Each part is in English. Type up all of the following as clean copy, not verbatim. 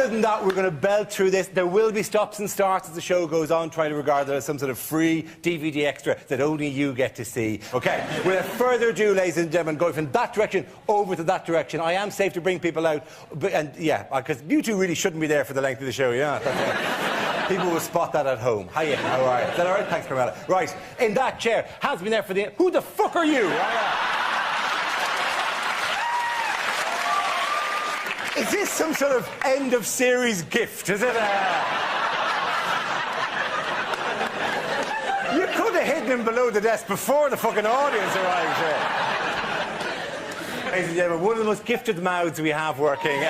Other than that, we're going to belt through this. There will be stops and starts as the show goes on, trying to regard it as some sort of free DVD extra that only you get to see. OK, without further ado, ladies and gentlemen, going from that direction over to that direction. I am safe to bring people out, and yeah, because you two really shouldn't be there for the length of the show, yeah. That's people will spot that at home. Hiya, how are you? Is that all right? Thanks, Carmela. Right, in that chair, has been there for the... Who the fuck are you? Is this some sort of end-of-series gift? Is it You could have hidden him below the desk before the fucking audience arrived here. Ladies and gentlemen, one of the most gifted mouths we have working.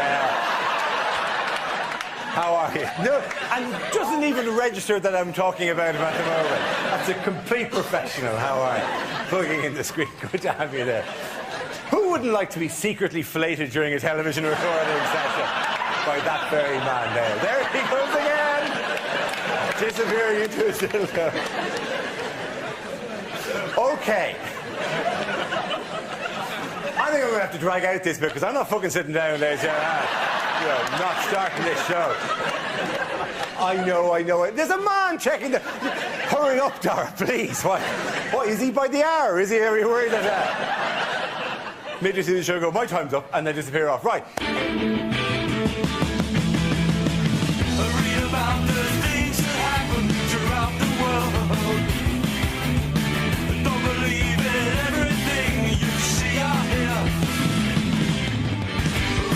How are you? No, and doesn't even register that I'm talking about him at the moment. That's a complete professional. How are you? Plugging in the screen. Good to have you there. Who wouldn't like to be secretly filleted during a television recording session by that very man there? There he goes again! Disappearing into a silhouette. OK. I think I'm going to have to drag out this bit, because I'm not fucking sitting down, ladies and gentlemen. You know, not starting this show. I know. There's a man checking the... Hurry up, Dara, please. What, is he by the hour? Is he? Are you worried at that? Midway through the show, go, my time's up, and then disappear off. Right. I read about the things that happen throughout the world. Don't believe in everything you see or hear.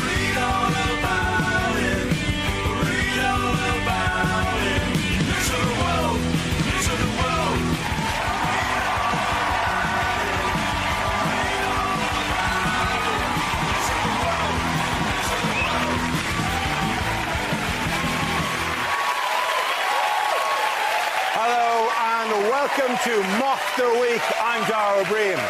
Read all about it. Read all about it. News of the world. News of the world. Welcome to Mock the Week. I'm Dara O'Brien.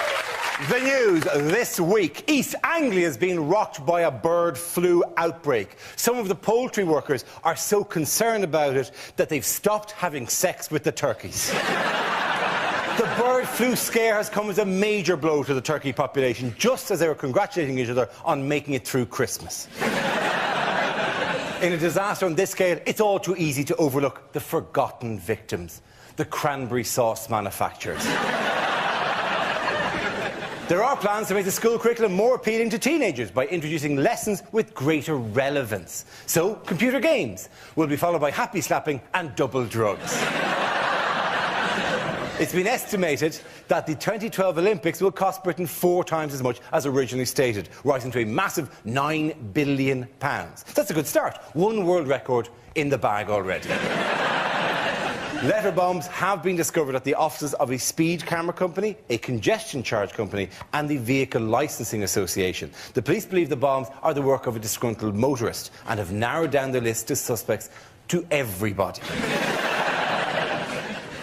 The news this week. East Anglia has been rocked by a bird flu outbreak. Some of the poultry workers are so concerned about it that they've stopped having sex with the turkeys. The bird flu scare has come as a major blow to the turkey population, just as they were congratulating each other on making it through Christmas. In a disaster on this scale, it's all too easy to overlook the forgotten victims. The cranberry sauce manufacturers. There are plans to make the school curriculum more appealing to teenagers by introducing lessons with greater relevance. So, computer games will be followed by happy slapping and double drugs. It's been estimated that the 2012 Olympics will cost Britain 4 times as much as originally stated, rising to a massive £9 billion. That's a good start. One world record in the bag already. Letter bombs have been discovered at the offices of a speed camera company, a congestion charge company and the Vehicle Licensing Association. The police believe the bombs are the work of a disgruntled motorist and have narrowed down the list to suspects to everybody.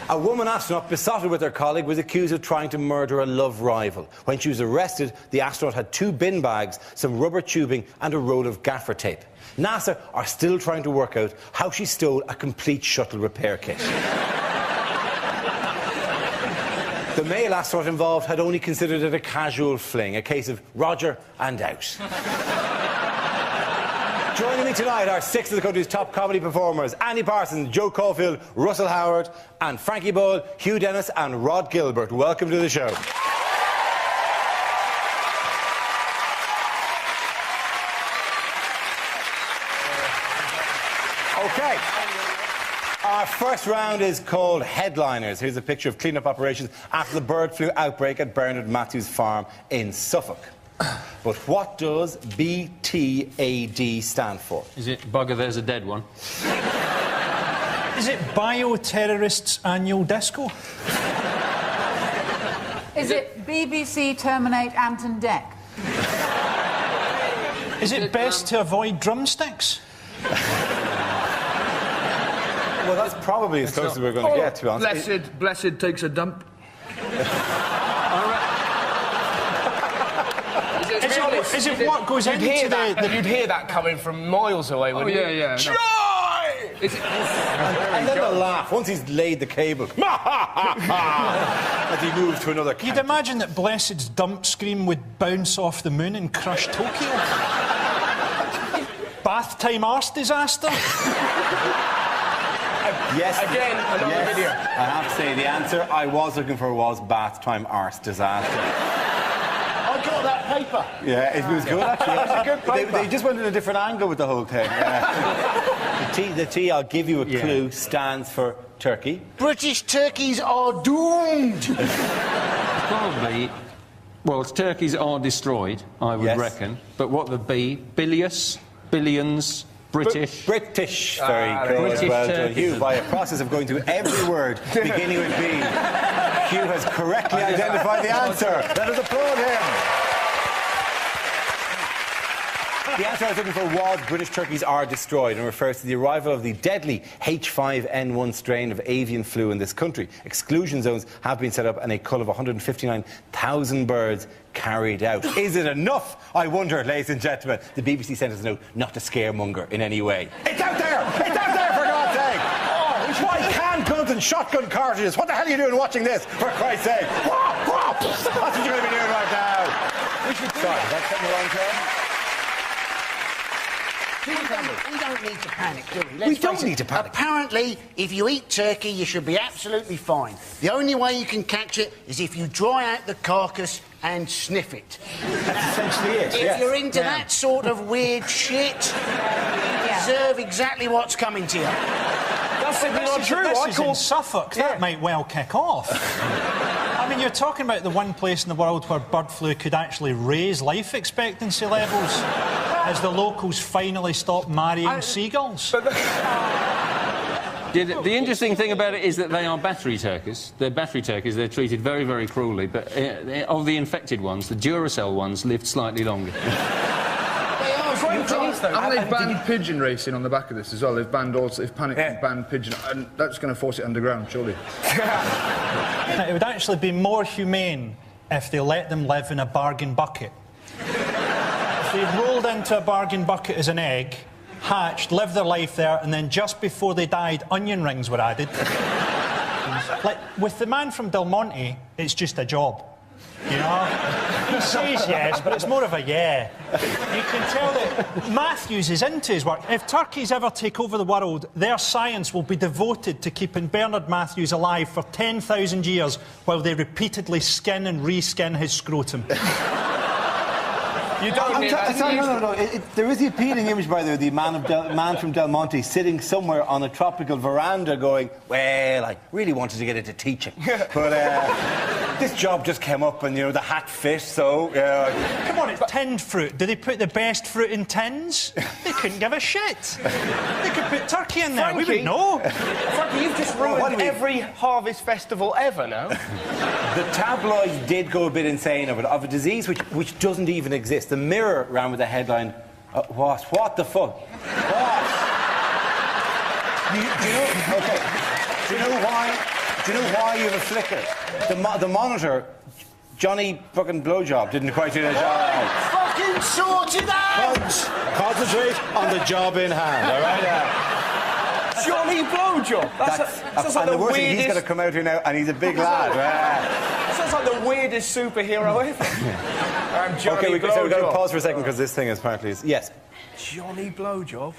A woman astronaut besotted with her colleague was accused of trying to murder a love rival. When she was arrested, the astronaut had 2 bin bags, some rubber tubing and a roll of gaffer tape. NASA are still trying to work out how she stole a complete shuttle repair kit. The male astronaut involved had only considered it a casual fling, a case of Roger and out. Joining me tonight are 6 of the country's top comedy performers: Andy Parsons, Joe Caulfield, Russell Howard and Frankie Boyle, Hugh Dennis and Rod Gilbert. Welcome to the show. OK. Our first round is called Headliners. Here's a picture of clean-up operations after the bird flu outbreak at Bernard Matthews Farm in Suffolk. But what does BTAD stand for? Is it bugger there's a dead one? Is it Bioterrorists Annual Disco? Is it BBC Terminate Anton Deck? Is it best to avoid drumsticks? Well, that's probably as close as we're going to get, to be honest. Blessed takes a dump. Is it what goes into You'd hear that coming from miles away, wouldn't you? Yeah. Joy! And then the laugh, once he's laid the cable. As he moves to another country. You'd imagine that Blessed's dump scream would bounce off the moon and crush Tokyo. bath time arse disaster? Yes. Again, another yes. video. I have to say, the answer I was looking for was bath time arse disaster. I got that paper. Yeah, it was good, actually. It was a good paper. They just went in a different angle with the whole thing. The T, I'll give you a clue, stands for Turkey. British turkeys are doomed. Probably. Well, turkeys are destroyed, I would Yes. reckon. But what the B? Bilious? Billions? British? British. Very good. British Well done, turkey. Hugh. By a process of going through every word beginning with B, Hugh has correctly identified the answer. Let us applaud him. The answer I was looking for was British turkeys are destroyed and refers to the arrival of the deadly H5N1 strain of avian flu in this country. Exclusion zones have been set up and a cull of 159,000 birds carried out. Is it enough? I wonder, ladies and gentlemen. The BBC sent us a note not to scaremonger in any way. It's out there! It's out there, for God's sake! Oh, why can guns and shotgun cartridges? What the hell are you doing watching this, for Christ's sake? That's what you're going to be doing right now. Sorry, is that something wrong, Claire? We don't need to panic, do we? We don't need to panic. Apparently, if you eat turkey, you should be absolutely fine. The only way you can catch it is if you dry out the carcass and sniff it. That's essentially it, If you're into that sort of weird shit, you deserve exactly what's coming to you. That's simply not true. This I is call in Suffolk. That might well kick off. I mean, you're talking about the one place in the world where bird flu could actually raise life expectancy levels as the locals finally stop marrying seagulls. The interesting thing about it is that they are battery turkeys. They're battery turkeys. They're treated very, very cruelly. But of the infected ones, the Duracell ones lived slightly longer. And they've banned pigeon racing on the back of this as well. They've banned banned pigeon, and that's going to force it underground, surely. It would actually be more humane if they let them live in a bargain bucket. If they rolled into a bargain bucket as an egg, hatched, lived their life there, and then just before they died, onion rings were added. Like, with the man from Del Monte, it's just a job. You know? He says yes, but it's more of a yeah. You can tell that Matthews is into his work. If turkeys ever take over the world, their science will be devoted to keeping Bernard Matthews alive for 10,000 years while they repeatedly skin and reskin his scrotum. You don't need that. No. There is the appealing image, by the way, the man from Del Monte sitting somewhere on a tropical veranda going, well, I really wanted to get into teaching. But this job just came up and, you know, the hat fit, so... Come on, it's tinned fruit. Do they put the best fruit in tins? They couldn't give a shit. They could put turkey in there. We wouldn't know. Frankie, you've just ruined every harvest festival ever now. The tabloids did go a bit insane of a disease which doesn't even exist. The Mirror ran with the headline, what the fuck? What? Do you know why you have a flicker? The monitor, Johnny fucking Blowjob, didn't quite do the job. Fucking sort it out! Concentrate on the job in hand, all right? Johnny Blowjob. That's like the the worst thing, he's weirdest... going to come out here now and he's a big lad. Sounds like the weirdest superhero ever. I'm Johnny Okay, so we've got to Blowjob. pause for a second because this thing is apparently... Yes. Johnny Blowjob?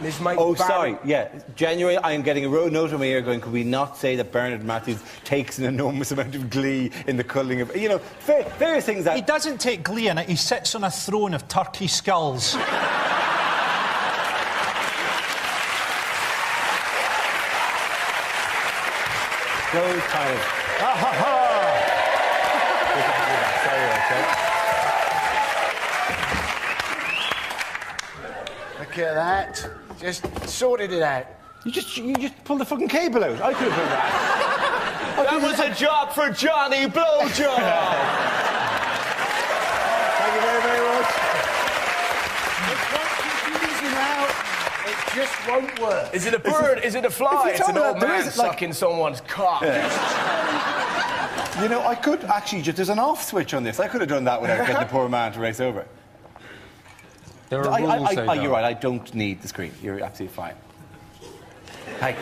This mate Oh, Barry- sorry, yeah. January, I am getting a road note on my ear going, could we not say that Bernard Matthews takes an enormous amount of glee in the culling of... You know, various things that... He doesn't take glee in it. He sits on a throne of turkey skulls. Those kind of... Look at that. Just sorted it out. You just pulled the fucking cable out. I could have done that. That was a job for Johnny Blowjob! Thank you very, very much. It just won't work. Is it a bird? Is it a fly? If It's you an tell old me that there man is, like- sucking someone's cock. You know, I could actually just... There's an off switch on this. I could have done that without getting the poor man to race over. There are rules, though, You're right, I don't need the screen. You're absolutely fine. Hey.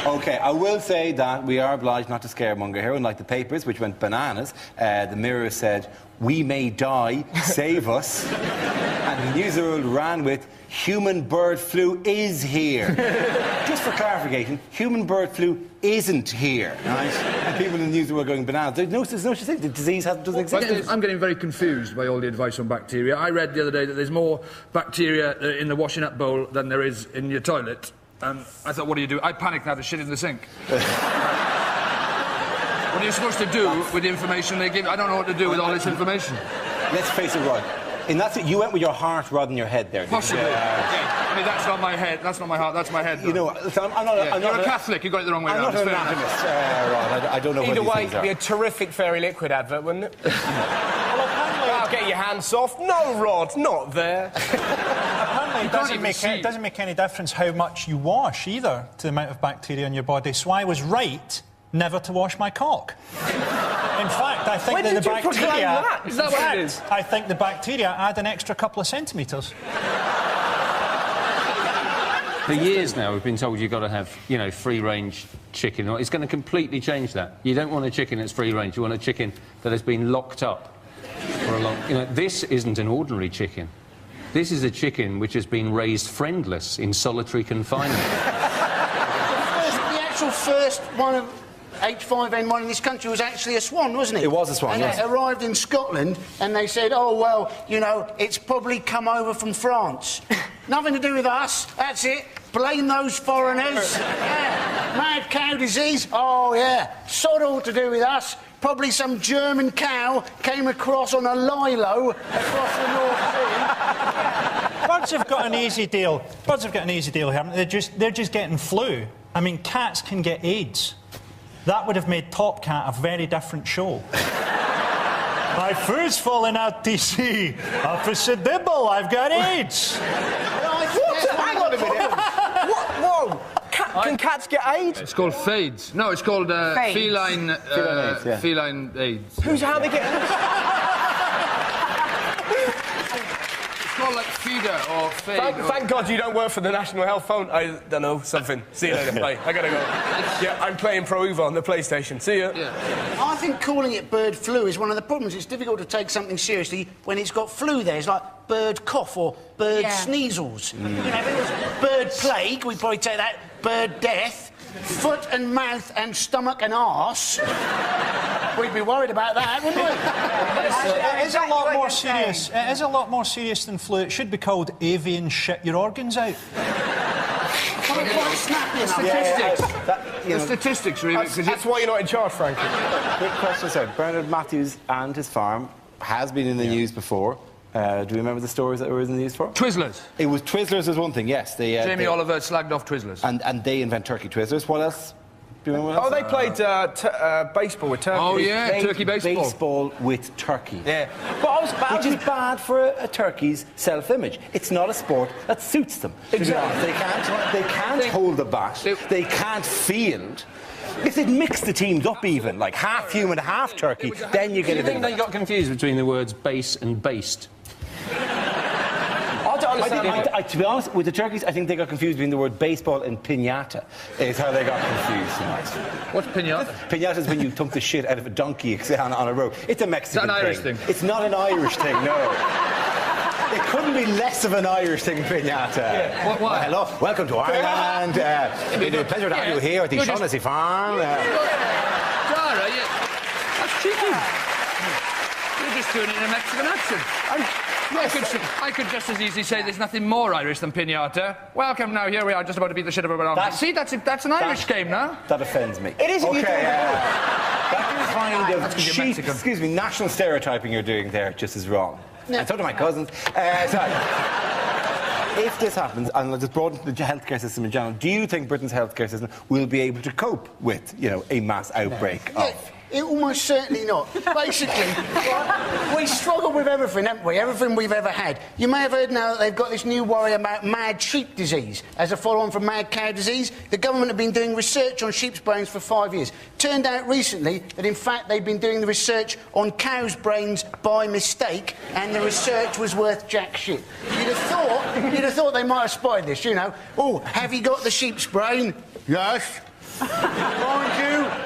OK, I will say that we are obliged not to scaremonger here, unlike the papers, which went bananas. The Mirror said, "We may die, save us." And The News of the World ran with human bird flu is here. Just for clarification, human bird flu isn't here, right? And people in the news were going bananas. There's no such thing. The disease doesn't exist. I'm getting very confused by all the advice on bacteria. I read the other day that there's more bacteria in the washing up bowl than there is in your toilet. And I thought, what do you do? I panicked now to shit in the sink. What are you supposed to do with the information they give? I don't know what to do with all this information. Let's face it, Rod. And that's it. You went with your heart rather than your head there. Possibly. Yeah. I mean, that's not my head. That's not my heart. That's my head. You know, I'm not. Yeah. You're a Catholic. You got it the wrong way I'm around. not an anatomist, Rod. I don't know Either what way, these it'd be a things terrific Fairy Liquid advert, wouldn't it? I'll get your hands soft. No, Rod, not there. Apparently, it doesn't make any difference how much you wash either to the amount of bacteria in your body. So I was right never to wash my cock. In fact, I think When that did the you proclaim bacteria. that? Is that in what fact, it is? I think the bacteria add an extra couple of centimetres. For years now, we've been told you've got to have, you know, free-range chicken. It's going to completely change that. You don't want a chicken that's free-range. You want a chicken that has been locked up for a long... You know, this isn't an ordinary chicken. This is a chicken which has been raised friendless in solitary confinement. The actual first one of H5N1 in this country was actually a swan, wasn't it? It was a swan, and yes. it arrived in Scotland, and they said, oh, well, you know, it's probably come over from France. Nothing to do with us, that's it. Blame those foreigners. Yeah. Mad cow disease, oh, yeah. Sod all to do with us. Probably some German cow came across on a lilo across the North Sea. Birds have got an easy deal. Birds have got an easy deal, haven't they? They're just getting flu. I mean, cats can get AIDS. That would have made Top Cat a very different show. My food's falling out to sea. Officer Dibble, I've got AIDS. Hang on a minute. What? Whoa. Can cats get AIDS? It's called fades. No, it's called Fades. feline... Feline AIDS, yeah. Feline AIDS. How they get AIDS? It's called like feeder or fade. Thank God you don't work for the National Health Phone. I don't know, something. See you later. Bye. I gotta go. Yeah, I'm playing Pro Evo on the PlayStation. See ya. Yeah. I think calling it bird flu is one of the problems. It's difficult to take something seriously when it's got flu there. It's like bird cough or bird sneezels. You know, if it was bird plague, we'd probably take that. Bird death, foot and mouth and stomach and arse. We'd be worried about that, wouldn't we? It is a lot more serious. It is a lot more serious than flu. It should be called avian shit your organs out. Quite snappy enough. The statistics, really. That's why you're not in charge, Frankie. Quick question, sir. Bernard Matthews and his farm has been in the news before. Do you remember the stories that were in the news for? Twizzlers. It was Twizzlers was one thing, yes. Jamie Oliver slagged off Twizzlers. And they invent turkey Twizzlers. What else? Do you remember what Oh, else? they played baseball with Turkey. Oh, yeah, Played turkey baseball. Baseball with turkey. Yeah. But I was Which is bad for a turkey's self-image. It's not a sport that suits them. To be honest. They can't hold the bat. They can't field. If they'd mix the teams up even, like half human, half turkey, then you Do get you a bit think of they got confused between the words base and based? I don't understand. to be honest, with the turkeys, I think they got confused between the word baseball and piñata. Is how they got confused. What's pinata? Piñata is when you thump the shit out of a donkey on a road. It's a Mexican Is that an Irish thing? It's not an Irish thing, no. It couldn't be less of an Irish thing, piñata. Yeah. What? Well, hello, welcome to Ireland. It's a pleasure to have you here at the Shaughnessy Farm. Dara, that's cheeky. You're just doing it in a Mexican accent. I could just as easily say there's nothing more Irish than pinata. Welcome now, here we are, just about to beat the shit out of a donkey. See, that's an Irish game now. That offends me. It is if you do it. That kind of That's cheap, Mexican. excuse me, national stereotyping you're doing there just is wrong. And so do my cousins. If this happens, and let's broaden the healthcare system in general, do you think Britain's healthcare system will be able to cope with, you know, a mass outbreak of... It almost certainly not. Basically, we struggle with everything, haven't we? Everything we've ever had. You may have heard now that they've got this new worry about mad sheep disease as a follow-on from mad cow disease. The government have been doing research on sheep's brains for 5 years. Turned out recently that, in fact, they've been doing the research on cows' brains by mistake, and the research was worth jack shit. You'd have thought they might have spotted this, you know. Oh, have you got the sheep's brain? Yes. Mind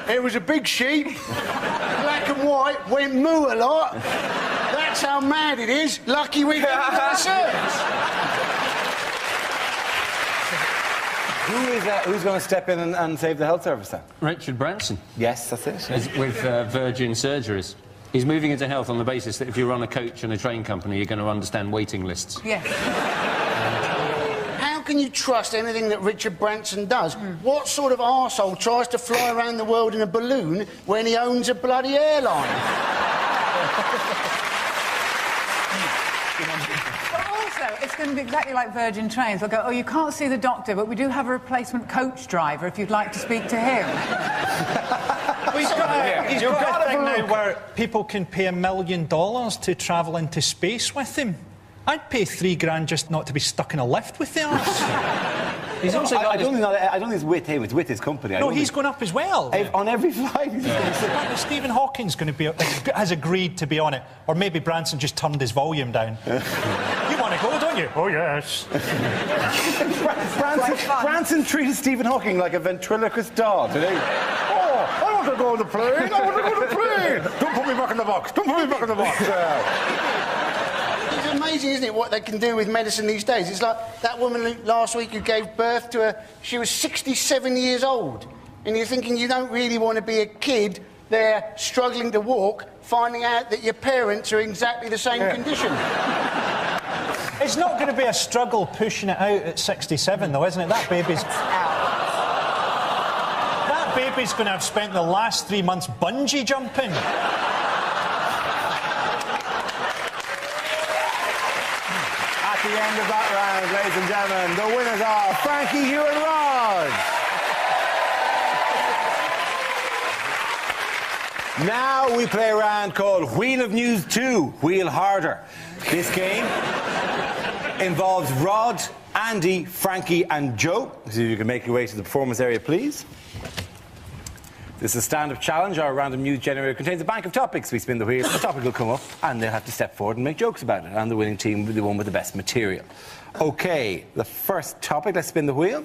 you, it was a big sheep, black and white, went moo a lot. That's That's how mad it is. Lucky we got the research. Who's going to step in and save the health service then? Richard Branson. Yes, that's it. Is with Virgin Surgeries. He's moving into health on the basis that if you run a coach and a train company, you're going to understand waiting lists. Yes. How can you trust anything that Richard Branson does? What sort of arsehole tries to fly around the world in a balloon when he owns a bloody airline? But also, it's going to be exactly like Virgin Trains. They'll go, oh, you can't see the doctor, but we do have a replacement coach driver if you'd like to speak to him. He's got a thing now where people can pay $1 million to travel into space with him. I'd pay $3,000 just not to be stuck in a lift with the arse. He's also I don't think it's with him, it's with his company. No, he's going up as well. On every flight. Stephen Hawking's going to be has agreed to be on it, or maybe Branson just turned his volume down. You want to go, don't you? Oh yes. Branson treated Stephen Hawking like a ventriloquist doll today. Oh, I want to go on the plane. I want to go on the plane. Don't put me back in the box. Don't put me back in the box. It's amazing, isn't it, what they can do with medicine these days? It's like that woman last week who gave birth to her. She was 67 years old. And you're thinking you don't really want to be a kid there struggling to walk, finding out that your parents are exactly the same condition. It's not going to be a struggle pushing it out at 67, though, isn't it? That baby's going to have spent the last 3 months bungee jumping. At the end of that round, ladies and gentlemen, the winners are Frankie, Hugh and Rod. Now we play a round called Wheel of News 2, Wheel Harder. This game involves Rod, Andy, Frankie and Joe. So you can make your way to the performance area, please. This is a stand-up challenge. Our random news generator contains a bank of topics. We spin the wheel, a topic will come up, and they'll have to step forward and make jokes about it. And the winning team will be the one with the best material. OK, the first topic, let's spin the wheel.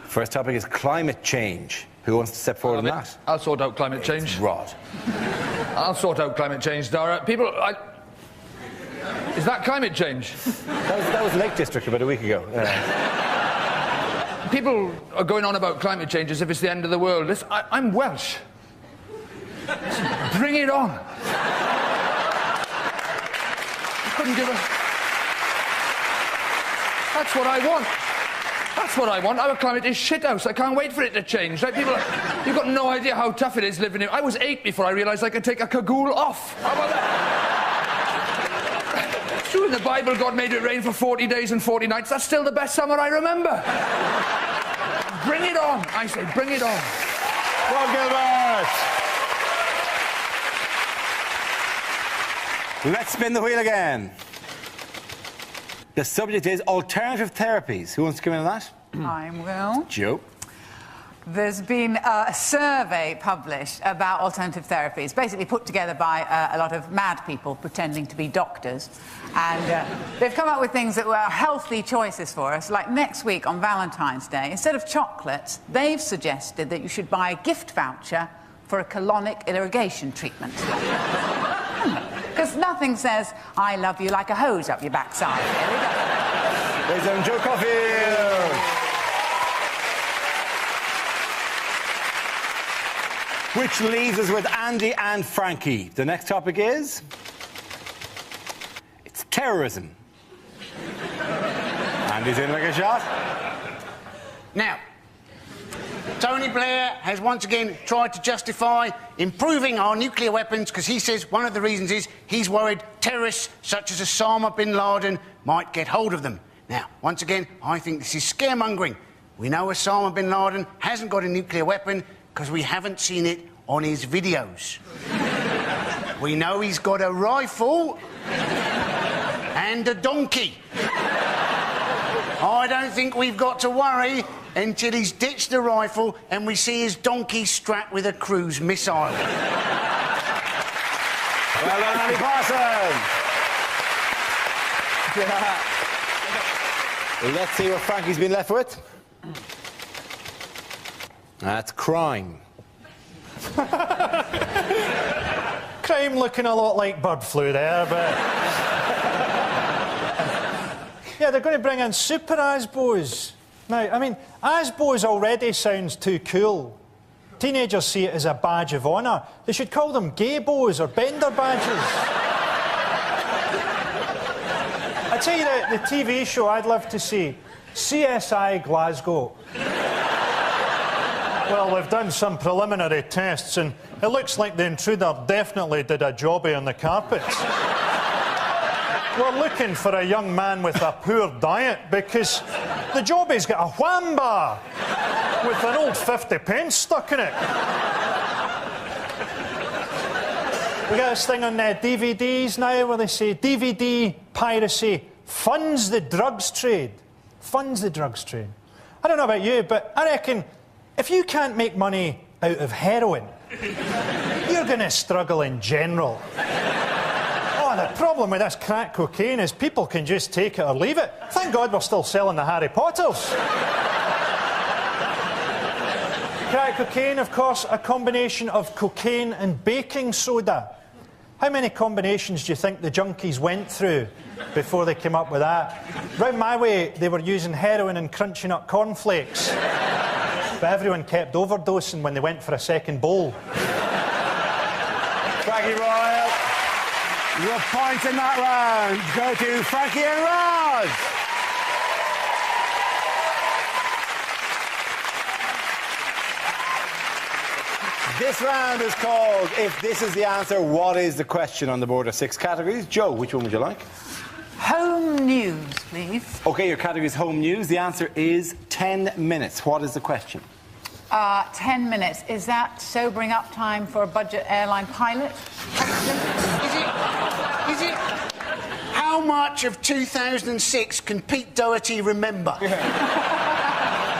First topic is climate change. Who wants to step forward on that? I'll sort out climate change. It's Rod. I'll sort out climate change, Dara. People, Is that climate change? That was Lake District about a week ago. People are going on about climate change as if it's the end of the world. Listen, I'm Welsh. Bring it on. I couldn't give a... That's what I want. That's what I want. Our climate is shithouse. I can't wait for it to change. Like people, you've got no idea how tough it is living here. I was 8 before I realised I could take a cagoule off. How about that? It's true in the Bible God made it rain for 40 days and 40 nights. That's still the best summer I remember. Bring it on. I say, bring it on. Rod Gilbert. Let's spin the wheel again. The subject is alternative therapies. Who wants to come in on that? I will. Joe. There's been a survey published about alternative therapies, basically put together by a lot of mad people pretending to be doctors. And they've come up with things that were healthy choices for us. Like next week on Valentine's Day, instead of chocolates, they've suggested that you should buy a gift voucher for a colonic irrigation treatment. Because nothing says, I love you like a hose up your backside. Ladies and gentlemen, Joe Caulfield. Which leaves us with Andy and Frankie. The next topic is... it's terrorism. Andy's in like a shot. Now, Tony Blair has once again tried to justify improving our nuclear weapons because he says one of the reasons is he's worried terrorists such as Osama bin Laden might get hold of them. Now, once again, I think this is scaremongering. We know Osama bin Laden hasn't got a nuclear weapon because we haven't seen it on his videos. We know he's got a rifle and a donkey. I don't think we've got to worry until he's ditched the rifle and we see his donkey strapped with a cruise missile. Well done, Andy Parsons. Let's see what Frankie's been left with. That's crime. Crime looking a lot like bird flu there, but... Yeah, they're going to bring in super Asbos. Now, I mean, Asbos already sounds too cool. Teenagers see it as a badge of honour. They should call them Gaybos or Bender badges. I tell you, the TV show I'd love to see, CSI Glasgow. Well, they've done some preliminary tests and it looks like the intruder definitely did a jobby on the carpets. We're looking for a young man with a poor diet because the jobby's got a wham bar with an old 50p stuck in it. We got this thing on DVDs now where they say DVD piracy funds the drugs trade. Funds the drugs trade. I don't know about you, but I reckon if you can't make money out of heroin, you're going to struggle in general. Oh, the problem with this crack cocaine is people can just take it or leave it. Thank God we're still selling the Harry Potters. Crack cocaine, of course, a combination of cocaine and baking soda. How many combinations do you think the junkies went through before they came up with that? Round my way, they were using heroin and crunching up cornflakes. But everyone kept overdosing when they went for a second bowl. Frankie Royal, your points in that round go to Frankie and Rod. This round is called If This Is the Answer, What Is the Question, on the board of 6 categories. Joe, which one would you like? Home news, please. OK, your category is home news. The answer is 10 minutes. What is the question? 10 minutes. Is that sobering up time for a budget airline pilot? Is it? How much of 2006 can Pete Doherty remember?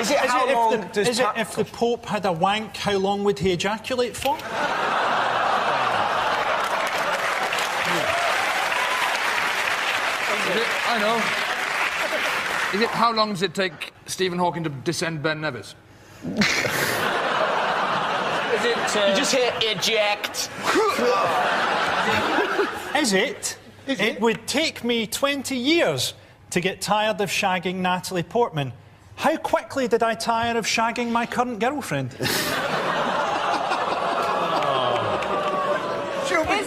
Is it how long does Is it if the Pope had a wank, how long would he ejaculate for? I know. Is it how long does it take Stephen Hawking to descend Ben Nevis? Is it, you just hear eject. Is it? It would take me 20 years to get tired of shagging Natalie Portman. How quickly did I tire of shagging my current girlfriend? Is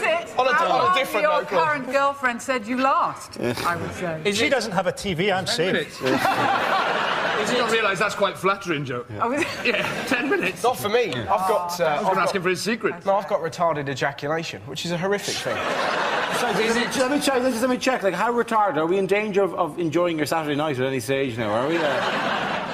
it On a how long different your note, Claude. current girlfriend said you last, I would say? She doesn't have a TV, I'm safe. You don't realise that's quite flattering, Joe. Oh, is it? Yeah, 10 minutes. Not for me. I've got. I was going to ask him for his secret. No, I've got retarded ejaculation, which is a horrific thing. So, let me check. Like, how retarded? Are we in danger of enjoying your Saturday night at any stage now? Are we?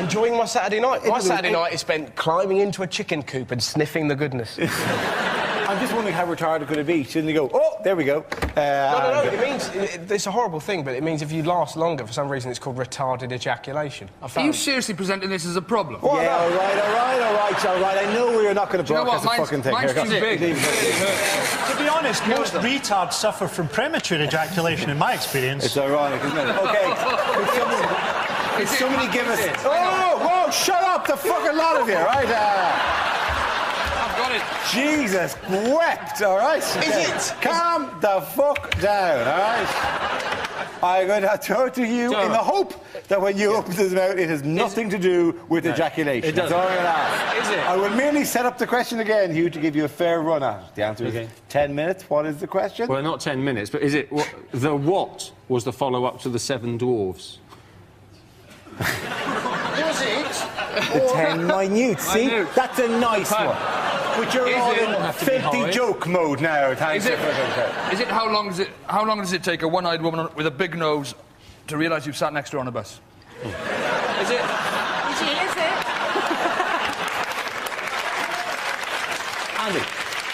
Enjoying my Saturday night. My Saturday night is spent climbing into a chicken coop and sniffing the goodness. I'm just wondering how retarded could it be? Shouldn't they go, oh, there we go. No. It means it's a horrible thing, but it means if you last longer, for some reason, it's called retarded ejaculation. Are you seriously presenting this as a problem? Yeah, all right. I know we're not going to broadcast the fucking thing. Mine's Here, too big. To be honest, most retards suffer from premature ejaculation, in my experience. It's ironic, isn't it? OK. Could somebody give us... Whoa, shut up, the fucking lot of you, right? I've got it. Jesus wept, all right? Okay. Is it? Calm the fuck down, all right? I'm going to throw it to you in the hope that when you open this mouth, it has nothing to do with ejaculation. It doesn't. That's all I'm going to ask. Is it? I will merely set up the question again, Hugh, to give you a fair run at it. The answer is 10 minutes. What is the question? Well, not 10 minutes, but is it... what was the follow-up to the Seven Dwarfs? Was it? The 10 minute. See? Minute. That's a nice one. But you're all in filthy joke mode now. Thanks. Is it how long does it take a one-eyed woman with a big nose to realise you've sat next to her on a bus? Is it? Is it? Andy.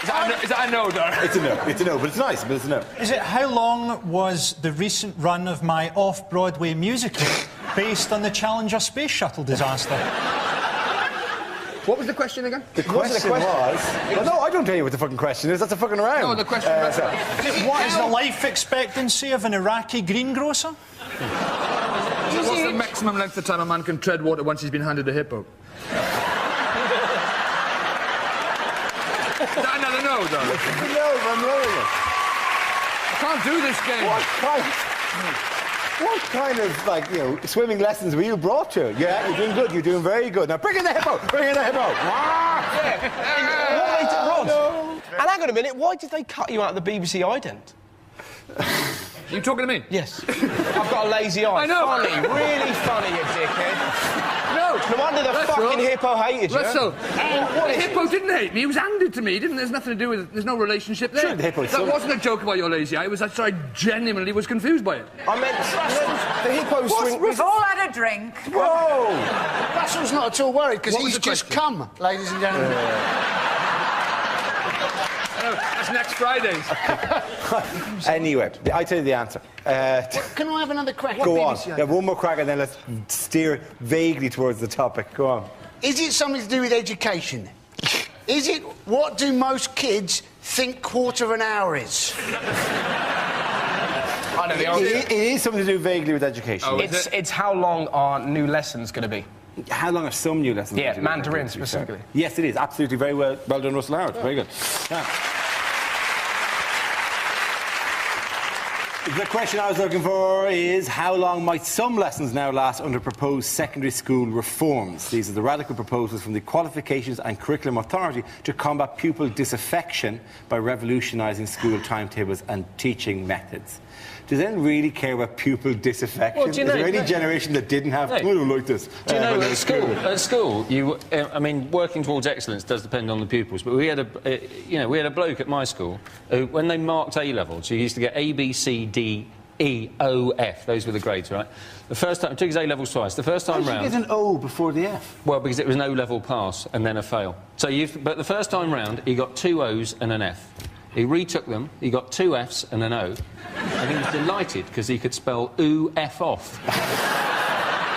Is that a no, Dar? It's a no, but it's nice, but it's a no. Is it how long was the recent run of my off-Broadway musical based on the Challenger space shuttle disaster? What was the question again? The question was... Well, no, I don't tell you what the fucking question is. That's a fucking round. No, the question was... What is the life expectancy of an Iraqi greengrocer? What's the maximum length of time a man can tread water once he's been handed a hippo? Is that another no, though? No, I'm knowing it. I can't do this game. What kind of, like, you know, swimming lessons were you brought to? Yeah, you're doing good, you're doing very good. Now bring in the hippo, bring in the hippo. Rod, and hang on a minute, why did they cut you out of the BBC ident? You talking to me? Yes. I've got a lazy eye. I know. Funny, really funny, you dickhead. No. No wonder the fucking hippo hated you. Russell, the hippo didn't hate me. He was handed to me. He didn't. There's nothing to do with it. There's no relationship there. Sure, the hippo is that so- wasn't a joke about your lazy eye. It was that I genuinely was confused by it. I meant the hippo swing. We've all had a drink. Whoa! Russell's not at all worried because What was he's the just question? come, ladies and gentlemen. That's next Friday. Anyway, I tell you the answer. Can I have another crack? Go What on. BBC Yeah, one more crack and then let's steer vaguely towards the topic. Go on. Is it something to do with education? Is it what do most kids think quarter of an hour is? I know the answer. It is something to do vaguely with education. Oh, It's how long are new lessons going to be? How long are some new lessons? Yeah, going to be? Mandarin specifically. Yes, it is. Absolutely. Very well done, Russell Howard. Very good. Yeah. The question I was looking for is how long might some lessons now last under proposed secondary school reforms? These are the radical proposals from the Qualifications and Curriculum Authority to combat pupil disaffection by revolutionising school timetables and teaching methods. Does anyone really care about pupil disaffection? Well, do you know- is there any generation that didn't have... No. I don't like this. Do you know, when they at were school, you, I mean, working towards excellence does depend on the pupils, but we had we had a bloke at my school who, when they marked A-levels, he used to get A, B, C, D, E, O, F. Those were the grades, right? The first time, took his A-levels twice. The first time How did round... you get an O before the F? Well, because it was an O-level pass and then a fail. So but the first time round, he got 2 O's and an F. He retook them, he got 2 F's and an O, and he was delighted because he could spell ooh, F off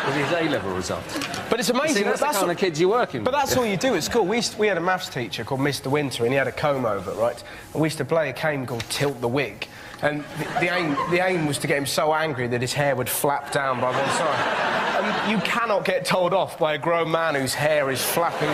with his A-level results. But it's amazing. See, that's the kind of kids you're working But with. that's all you do at school. We had a maths teacher called Mr. Winter, and he had a comb over, right? And we used to play a game called Tilt the Wig. And the aim was to get him so angry that his hair would flap down by one side. And you cannot get told off by a grown man whose hair is flapping.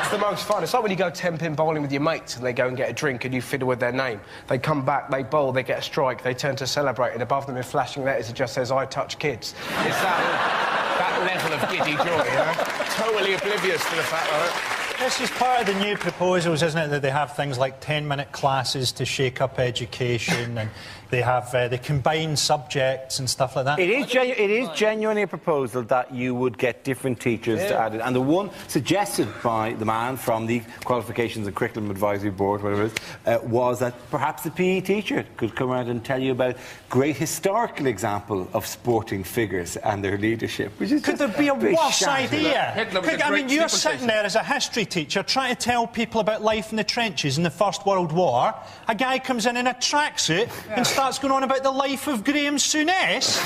It's the most fun. It's like when you go 10-pin bowling with your mates and they go and get a drink and you fiddle with their name. They come back, they bowl, they get a strike, they turn to celebrate, and above them in flashing letters it just says, "I touch kids." It's that level of giddy joy, you know? Totally oblivious to the fact that... This is part of the new proposals, isn't it, that they have things like 10-minute classes to shake up education, and they have they combine subjects and stuff like that. It is genuinely a proposal that you would get different teachers to add it. And the one suggested by the man from the Qualifications and Curriculum Advisory Board, whatever it is, was that perhaps the PE teacher could come around and tell you about great historical example of sporting figures and their leadership. Which is Could just there be a bit worse shanty. idea? Hitler was a I great mean, you're steeplechase. sitting there as a history teacher trying to tell people about life in the trenches in the First World War. A guy comes in a tracksuit and starts going on about the life of Graham Souness.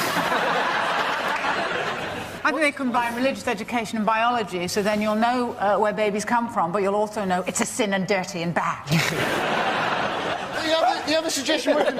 I think they combine religious education and biology, so then you'll know where babies come from, but you'll also know it's a sin and dirty and bad. The other suggestion was... They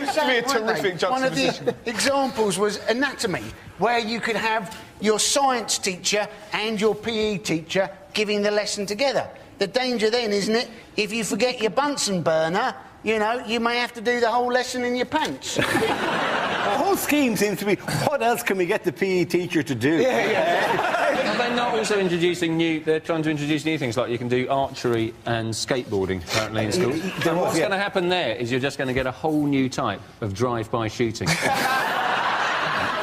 were saying, a terrific one of the juxtaposition. examples was anatomy, where you could have your science teacher and your PE teacher giving the lesson together. The danger then, isn't it, if you forget your Bunsen burner, you know, you may have to do the whole lesson in your pants. The whole scheme seems to be, what else can we get the PE teacher to do? Are they not also introducing they're trying to introduce new things, like you can do archery and skateboarding, apparently, in school. And what's going to happen there is you're just going to get a whole new type of drive-by shooting.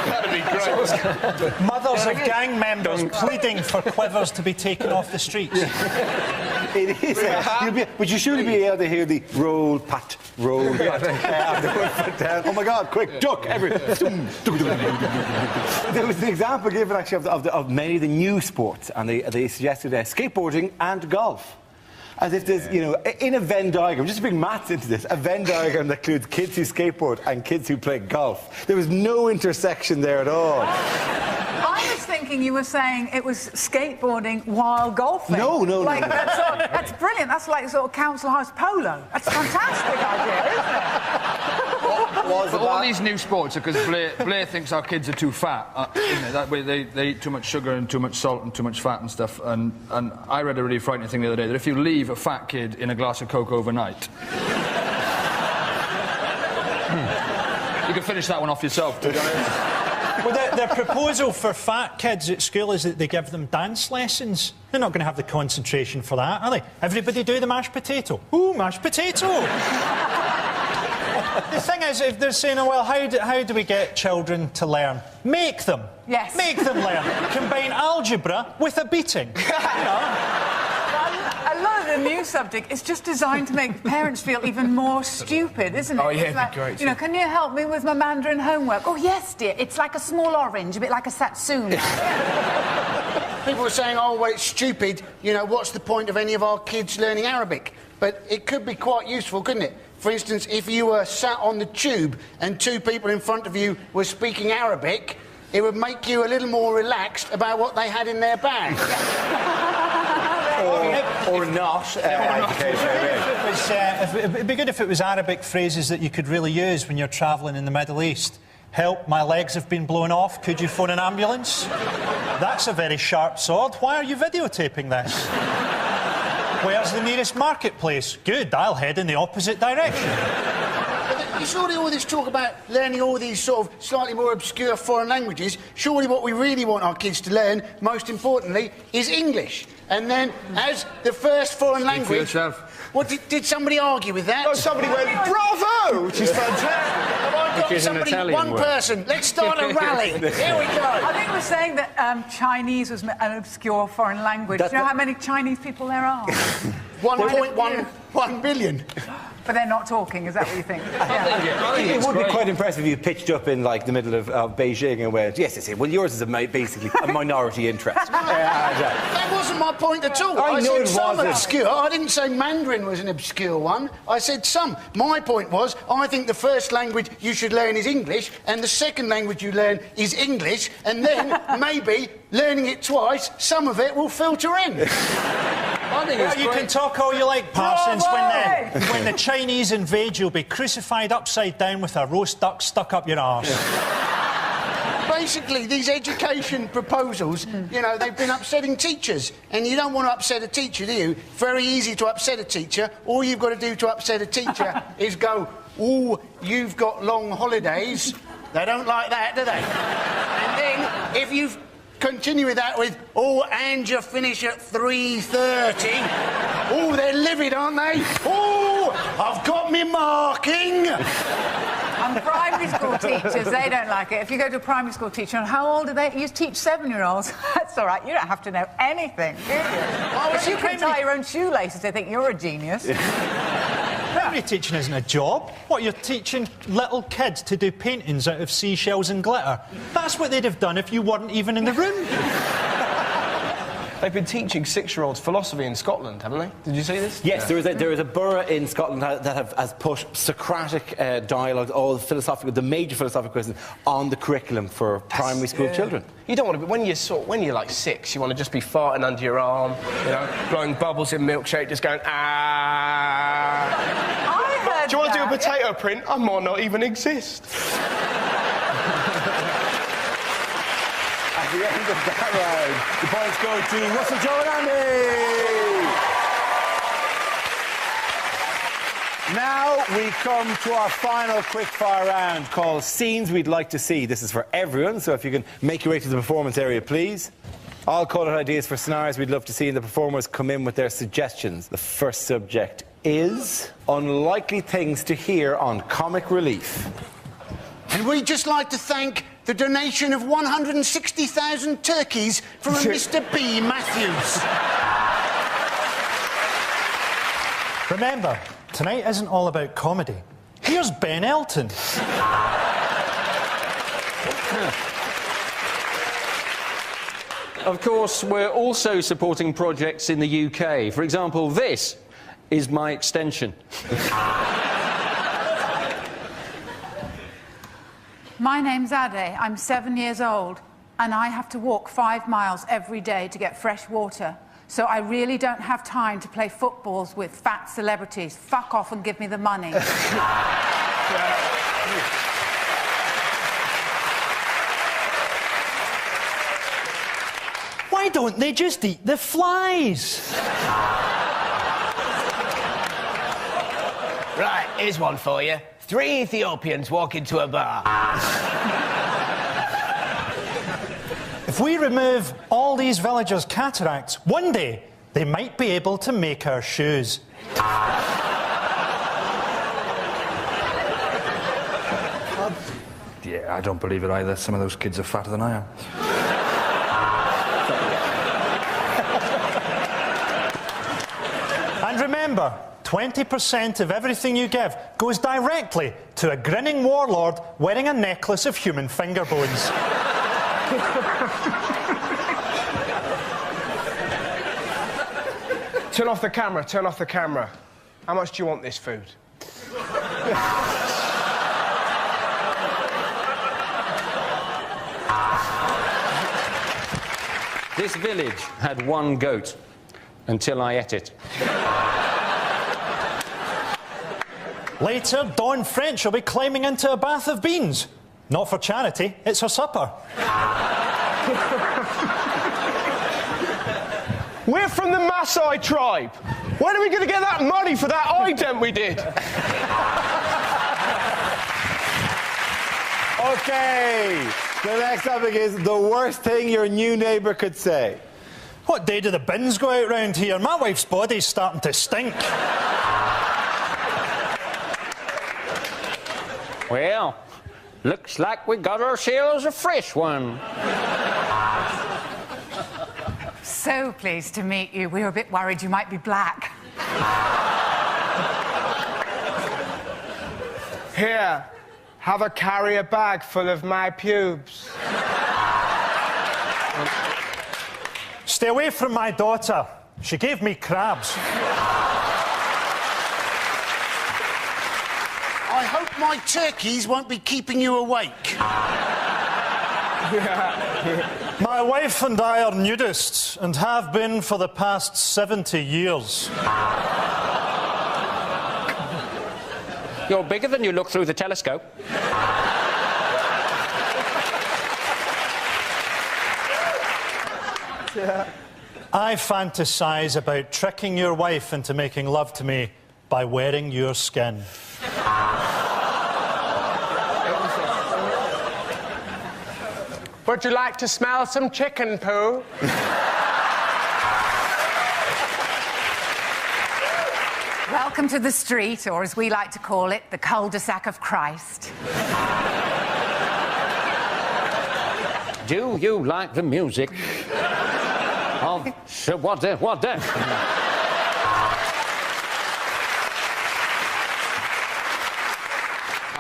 That'd be great. Mothers of gang members pleading for quivers to be taken off the streets. It is. But you shouldn't be able to hear the roll, pat, roll, pat. After 1 foot down. Oh my God, quick, duck, every. There was an example given actually of many of the new sports, and they suggested skateboarding and golf. As if there's, you know, in a Venn diagram, just to bring maths into this, a Venn diagram that includes kids who skateboard and kids who play golf. There was no intersection there at all. I was thinking you were saying it was skateboarding while golfing. No. Like, that's brilliant. That's like sort of council house polo. That's a fantastic idea, isn't it? was But about... all these new sports are because Blair thinks our kids are too fat. Isn't it? That way they eat too much sugar and too much salt and too much fat and stuff. And I read a really frightening thing the other day that if you leave a fat kid in a glass of Coke overnight, you can finish that one off yourself, to be honest. Well, their proposal for fat kids at school is that they give them dance lessons. They're not going to have the concentration for that, are they? Everybody do the mashed potato. Ooh, mashed potato! The thing is, if they're saying, oh, well, how do we get children to learn? Make them. Yes. Make them learn. Combine algebra with a beating. You know? A lot of the new subject is just designed to make parents feel even more stupid, isn't it? Oh, yeah, It's it'd be great, You know, yeah. can you help me with my Mandarin homework? Oh, yes, dear. It's like a small orange, a bit like a satsuma. People are saying, oh, well, it's stupid. You know, what's the point of any of our kids learning Arabic? But it could be quite useful, couldn't it? For instance, if you were sat on the tube and two people in front of you were speaking Arabic, it would make you a little more relaxed about what they had in their bag. Or not. It'd be good if it was Arabic phrases that you could really use when you're travelling in the Middle East. Help, my legs have been blown off. Could you phone an ambulance? That's a very sharp sword. Why are you videotaping this? Where's the nearest marketplace? Good, I'll head in the opposite direction. But surely all this talk about learning all these sort of slightly more obscure foreign languages, surely what we really want our kids to learn, most importantly, is English. And then, as the first foreign language... for yourself. What, did somebody argue with that? Oh, somebody went, bravo! Which is fantastic. Have I got Which is an somebody, Italian one word. person? Let's start a rally. Here we go. I think we're saying that Chinese was an obscure foreign language. Do you know how many Chinese people there are? 1.1 billion. But they're not talking, is that what you think? Yeah. It would be quite impressive if you pitched up in, like, the middle of Beijing and went, yes, well, yours is basically a minority interest. That wasn't my point at all. I know said it some wasn't. obscure. I didn't say Mandarin was an obscure one. I said some. My point was, I think the first language you should learn is English, and the second language you learn is English, and then maybe learning it twice, some of it will filter in. I think it's You can great. talk all you like, Parsons. Bravo! When the Chinese invade, you'll be crucified upside down with a roast duck stuck up your arse. Basically, these education proposals, you know, they've been upsetting teachers. And you don't want to upset a teacher, do you? Very easy to upset a teacher. All you've got to do to upset a teacher is go, ooh, you've got long holidays. They don't like that, do they? And then, if you continue with that with, oh, and you finish at 3:30. Oh, they're livid, aren't they? Oh, I've got me marking. And primary school teachers, they don't like it. If you go to a primary school teacher, and how old are they? You teach 7-year-olds. That's all right. You don't have to know anything, do you? If you can tie your own shoelaces, they think you're a genius. Primary teaching isn't a job. What, you're teaching little kids to do paintings out of seashells and glitter? That's what they'd have done if you weren't even in the room. They've been teaching 6-year-olds philosophy in Scotland, haven't they? Did you see this? Yes, there is a borough in Scotland that has put Socratic dialogue, all the major philosophical questions, on the curriculum for primary school children. You don't want to be... When you're like 6, you want to just be farting under your arm, you know, blowing bubbles in milkshake, just going, ah... I heard Do you want to do a that. potato print? I might not even exist. At the end of that round, the points go to Russell, Joe and Andy. Now we come to our final quickfire round called Scenes We'd Like to See. This is for everyone, so if you can make your way to the performance area, please. I'll call out ideas for scenarios we'd love to see, and the performers come in with their suggestions. The first subject is unlikely things to hear on Comic Relief. And we'd just like to thank the donation of 160,000 turkeys from a Mr. B. Matthews. Remember, tonight isn't all about comedy. Here's Ben Elton. Of course, we're also supporting projects in the UK. For example, this is my extension. My name's Ade. I'm 7 years old, and I have to walk 5 miles every day to get fresh water. So I really don't have time to play footballs with fat celebrities. Fuck off and give me the money. Why don't they just eat the flies? Right, here's one for you. 3 Ethiopians walk into a bar. If we remove all these villagers' cataracts, one day they might be able to make our shoes. Yeah, I don't believe it either. Some of those kids are fatter than I am. And remember, 20% of everything you give goes directly to a grinning warlord wearing a necklace of human finger bones. Turn off the camera, turn off the camera. How much do you want this food? This village had 1 goat until I ate it. Later, Dawn French will be climbing into a bath of beans. Not for charity, it's her supper. We're from the Maasai tribe. When are we going to get that money for that ident we did? OK, the next topic is the worst thing your new neighbour could say. What day do the bins go out round here? My wife's body's starting to stink. Well, looks like we got ourselves a fresh one. So pleased to meet you. We were a bit worried you might be black. Here, have a carrier bag full of my pubes. Stay away from my daughter. She gave me crabs. I hope my turkeys won't be keeping you awake. My wife and I are nudists and have been for the past 70 years. You're bigger than you look through the telescope. I fantasize about tricking your wife into making love to me by wearing your skin. Would you like to smell some chicken poo? Welcome to the street, or as we like to call it, the cul-de-sac of Christ. Do you like the music of what?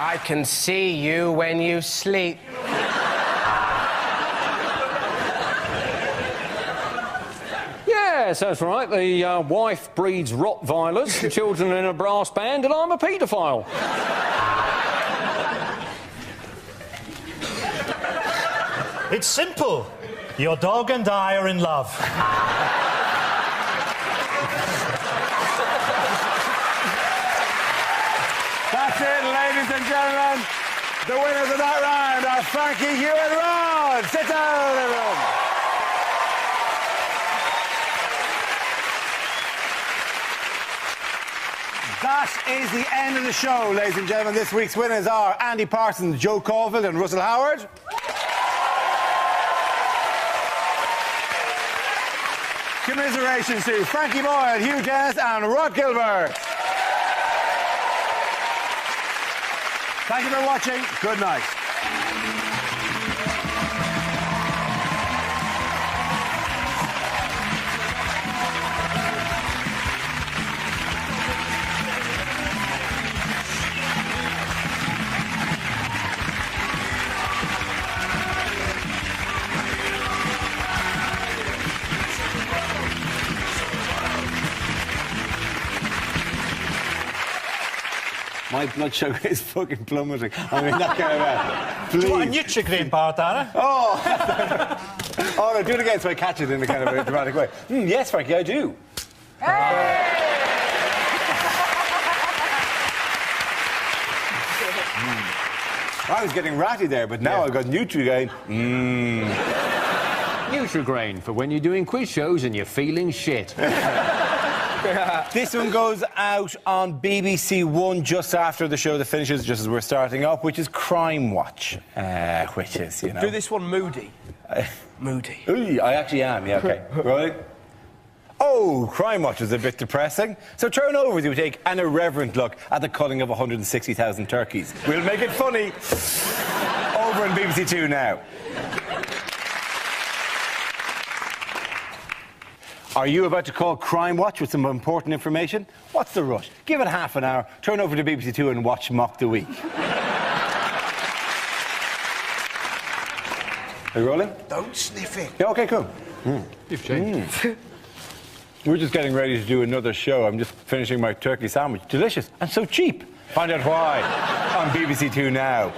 I can see you when you sleep. Yes, that's right. The wife breeds Rottweilers, the children in a brass band, and I'm a paedophile. It's simple. Your dog and I are in love. That's it, ladies and gentlemen. The winners of that round are Frankie, Hugh and Rod. Sit down, everyone. That is the end of the show, ladies and gentlemen. This week's winners are Andy Parsons, Joe Caulfield and Russell Howard. Commiserations to Frankie Boyle, Hugh Dennis and Rod Gilbert. Thank you for watching. Good night. My blood sugar is fucking plummeting. I mean, that kind of bad. Please. Do you want a Nutri-Grain bar, Dara? Oh! Oh, no, do it again so I catch it in a kind of a dramatic way. Yes, Frankie, I do. I was getting ratty there, but now I've got Nutri-Grain. Nutrigrain for when you're doing quiz shows and you're feeling shit. This one goes out on BBC One just after the show that finishes, just as we're starting up, which is Crime Watch. Which is, you know... Do this one moody. Moody. Ooh, I actually am, yeah, OK. Rolling. Oh, Crime Watch is a bit depressing. So turn over as you take an irreverent look at the culling of 160,000 turkeys. We'll make it funny. Over on BBC Two now. Are you about to call Crime Watch with some important information? What's the rush? Give it half an hour, turn over to BBC Two and watch Mock the Week. Are you rolling? Don't sniff it. Yeah, OK, cool. You've changed. We're just getting ready to do another show. I'm just finishing my turkey sandwich. Delicious and so cheap. Find out why on BBC Two now.